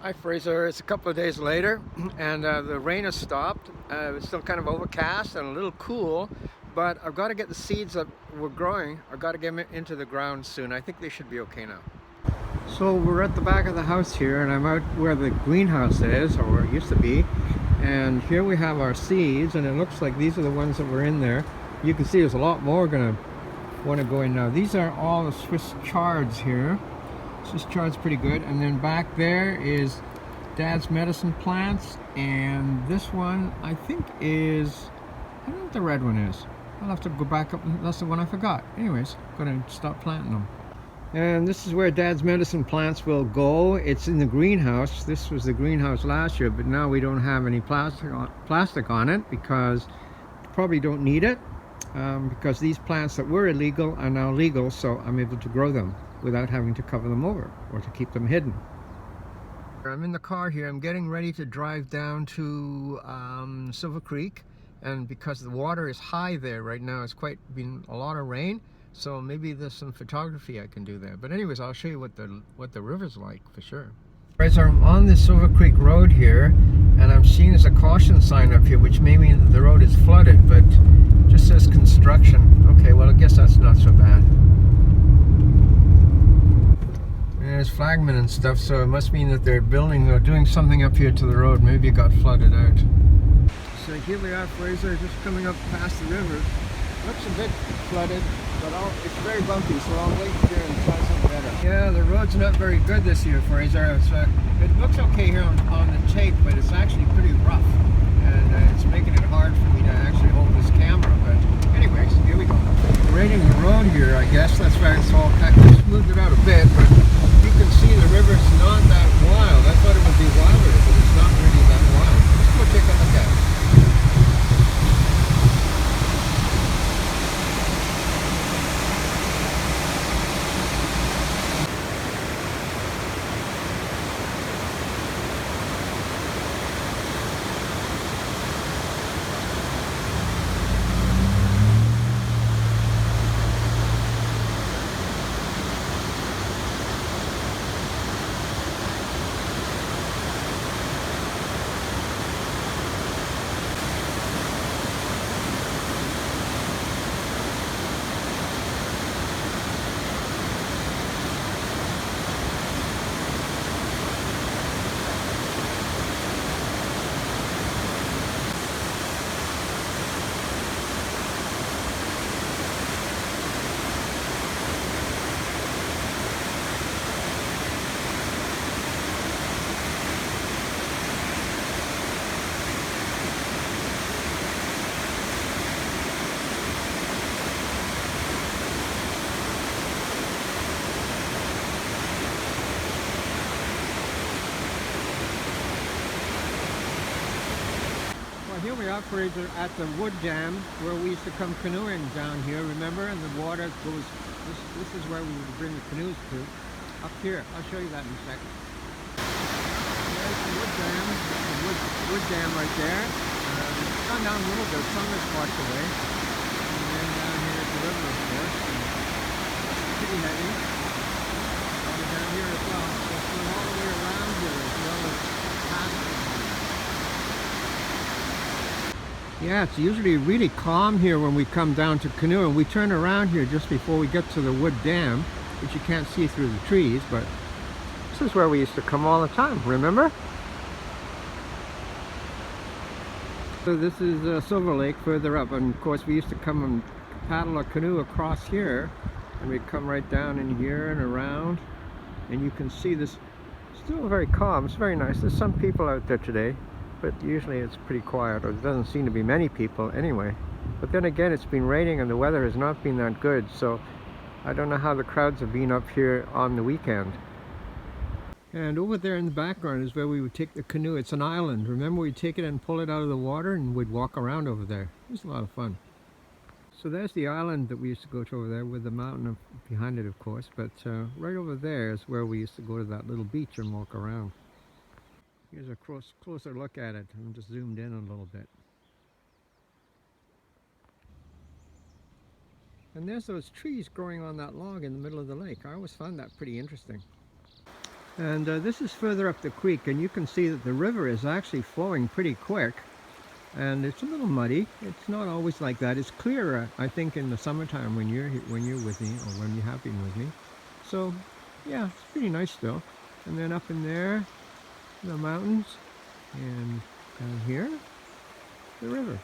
Hi Fraser, it's a couple of days later and the rain has stopped. It's still kind of overcast and a little cool, but I've got to get the seeds that were growing, I've got to get them into the ground soon. I think they should be okay now. So we're at the back of the house here and I'm out where the greenhouse is, or where it used to be. And here we have our seeds and it looks like these are the ones that were in there. You can see there's a lot more going to want to go in now. These are all the Swiss chards here. This chart's pretty good, and then back there is Dad's medicine plants, and this one I think is, I don't know what the red one is. I'll have to go back up. That's the one I forgot. Anyways, I'm gonna stop planting them. And this is where Dad's medicine plants will go. It's in the greenhouse. This was the greenhouse last year, but now we don't have any plastic on it because probably don't need it, because these plants that were illegal are now legal, so I'm able to grow them without having to cover them over or to keep them hidden. I'm in the car here. I'm getting ready to drive down to Silver Creek, and because the water is high there right now, it's quite been a lot of rain, so maybe there's some photography I can do there. But anyways, I'll show you what the river's like for sure. Right, so I'm on the Silver Creek Road here, and I'm seeing there's a caution sign up here, which may mean that the road is flooded, but it just says construction. Okay, well I guess that's not so bad. There's flagmen and stuff, so it must mean that they're building or doing something up here to the road. Maybe it got flooded out. So here we are, Fraser, just coming up past the river. Looks a bit flooded, but it's very bumpy, so I'll wait here and try something better. Yeah, the road's not very good this year, Fraser. It looks okay here on the tape, but it's actually pretty rough, and it's making it hard for me to actually hold this camera. But anyways, here we go. Grading the road here, I guess. That's why it's all kind of smoothed it out a bit, but you can see the river's not that wild. I thought it would be wilder, but it's not really that wild. Let's go take a look at it. Here we are, Fraser, at the wood dam where we used to come canoeing down here, remember? And the water goes, this is where we would bring the canoes to. Up here, I'll show you that in a second. There's the wood dam, wood dam right there. It's gone down a little bit, some is washed away. And then down here is the river, of course. It's pretty heavy. And down here as well. It's going all the way around here as well as past. Yeah, it's usually really calm here when we come down to canoe, and we turn around here just before we get to the wood dam, which you can't see through the trees, but this is where we used to come all the time, remember? So this is Silver Lake further up, and of course we used to come and paddle a canoe across here, and we'd come right down in here and around, and you can see this still very calm. It's very nice. There's some people out there today, but usually it's pretty quiet, or there doesn't seem to be many people anyway. But then again, it's been raining and the weather has not been that good, so I don't know how the crowds have been up here on the weekend. And over there in the background is where we would take the canoe. It's an island. Remember, we'd take it and pull it out of the water and we'd walk around over there. It was a lot of fun. So there's the island that we used to go to over there, with the mountain behind it, of course. But right over there is where we used to go to that little beach and walk around. Here's a closer look at it. I'm just zoomed in a little bit. And there's those trees growing on that log in the middle of the lake. I always found that pretty interesting. And this is further up the creek, and you can see that the river is actually flowing pretty quick. And it's a little muddy. It's not always like that. It's clearer, I think, in the summertime when you're with me, or when you have been with me. So, yeah, it's pretty nice still. And then up in there, the mountains, and down here, the river.